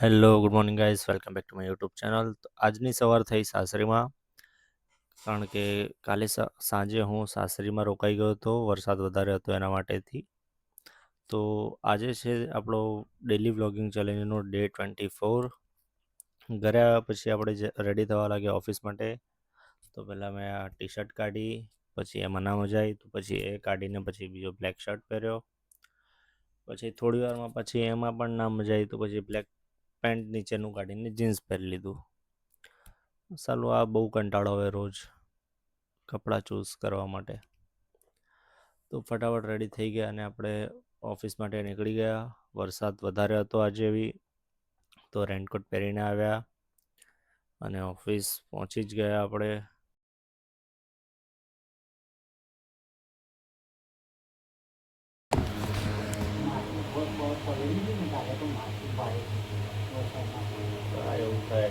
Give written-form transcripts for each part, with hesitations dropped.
Hello good morning guys, welcome back to my YouTube channel. તો આજની સવાર થઈ સાસરીમાં, કારણ કે કાલે સાંજે હું સાસરીમાં રોકાઈ ગયો હતો. વરસાદ વધારે હતો એના માટેથી. તો આજે છે આપણો ડેલી વ્લોગિંગ ચેલેન્જનો ડે 24. ઘરે આવ્યા પછી આપણે રેડી થવા લાગ્યા ઓફિસ માટે. તો પહેલાં મેં આ ટી શર્ટ કાઢી, પછી એમાં ના મજા આવી તો પછી એ કાઢીને પછી બીજો બ્લેક શર્ટ પહેર્યો. પછી થોડી વારમાં પછી એમાં પણ ના મજા આવી તો પછી બ્લેક પેન્ટ નીચેનું કાઢીને જીન્સ પહેરી લીધું. સાલું આ બહુ કંટાળો આવે રોજ કપડાં ચૂઝ કરવા માટે. તો ફટાફટ રેડી થઈ ગયા અને આપણે ઓફિસ માટે નીકળી ગયા. વરસાદ વધારે હતો આજે બી, તો રેનકોટ પહેરીને આવ્યા અને ઓફિસ પહોંચી જ ગયા આપણે. એવું થાય.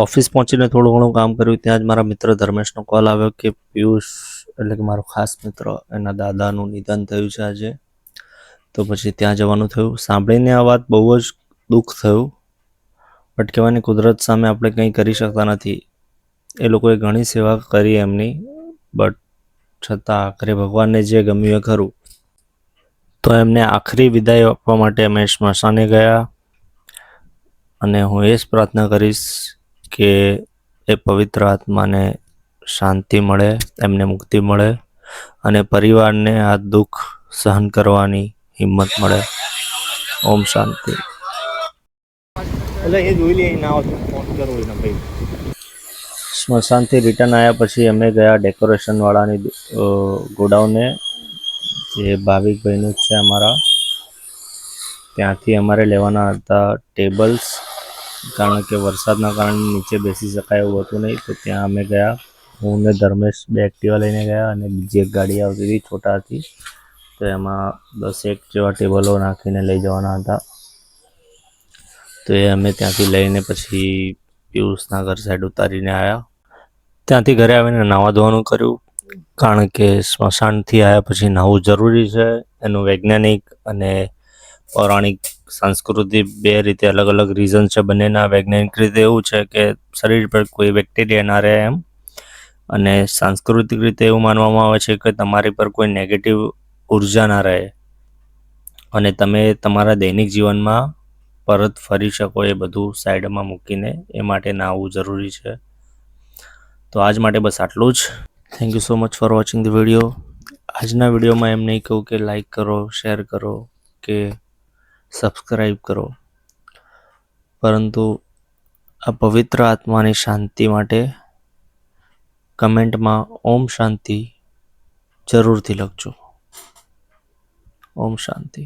ઓફિસ પહોંચીને થોડું ઘણું કામ કર્યું. ત્યાં જ મારા મિત્ર ધર્મેશનો કોલ આવ્યો કે પિયુષ એટલે કે મારો ખાસ મિત્ર, એના દાદાનું નિધન થયું છે આજે. તો પછી ત્યાં જવાનું થયું. સાંભળીને આ વાત બહુ જ દુઃખ થયું. બટ કહેવાની કુદરત સામે આપણે કંઈ કરી શકતા નથી. એ લોકોએ ઘણી સેવા કરી એમની, બટ છતાં આખરે ભગવાનને જે ગમ્યું એ ખરું. તો એમને આખરી વિદાય આપવા માટે અમે સ્મશાને ગયા અને હું એ જ પ્રાર્થના કરીશ કે એ પવિત્ર આત્માને શાંતિ મળે, એમને મુક્તિ મળે અને પરિવારને આ દુઃખ સહન કરવાની હિંમત મળે. ઓમ શાંતિ. એટલે એ જોઈ લે ના આવતો ફોન કરો એના ભાઈ. સ્મશાનથી રિટર્ન આવ્યા પછી અમે ગયા ડેકોરેશનવાળાની ગોડાઉને, જે ભાવિકભાઈનું જ છે અમારા. ત્યાંથી અમારે લેવાના હતા ટેબલ્સ, કારણ કે વરસાદના કારણે નીચે બેસી શકાય એવું હતું નહીં. તો ત્યાં અમે ગયા. હું ને ધર્મેશ 2 એક્ટિવા લઈને ગયા અને બીજી એક ગાડી આવતી હતી છોટાથી, તો એમાં 10 જેવા ટેબલો નાખીને લઈ જવાના હતા. તો એ અમે ત્યાંથી લઈને પછી પિયુષના ઘર સાઈડ ઉતારીને આવ્યા. ત્યાંથી ઘરે આવીને નાવા ધોવાનું કર્યું, કારણ કે સ્મશાનથી આવ્યા પછી નાહવું જરૂરી છે. એનું વૈજ્ઞાનિક અને પૌરાણિક સંસ્કૃતિ બે રીતે અલગ અલગ રીઝન છે બંનેના. વૈજ્ઞાનિક રીતે એવું છે કે શરીર પર કોઈ બેક્ટેરિયા ના રહે એમ, અને સાંસ્કૃતિક રીતે એવું માનવામાં આવે છે કે તમારી પર કોઈ નેગેટિવ ઉર્જા ના રહે અને તમે તમારા દૈનિક જીવનમાં પરત ફરી શકો, એ બધું સાઈડમાં મૂકીને. એ માટે નાહવું જરૂરી છે. તો આજ માટે બસ આટલું જ. Thank you so much for watching the video. આજના વિડીયોમાં એમ નહીં કહું કે લાઈક કરો, શેર કરો કે સબસ્ક્રાઈબ કરો, પરંતુ આ પવિત્ર આત્માની શાંતિ માટે કમેન્ટમાં ઓમ શાંતિ જરૂરથી લખજો. ઓમ શાંતિ.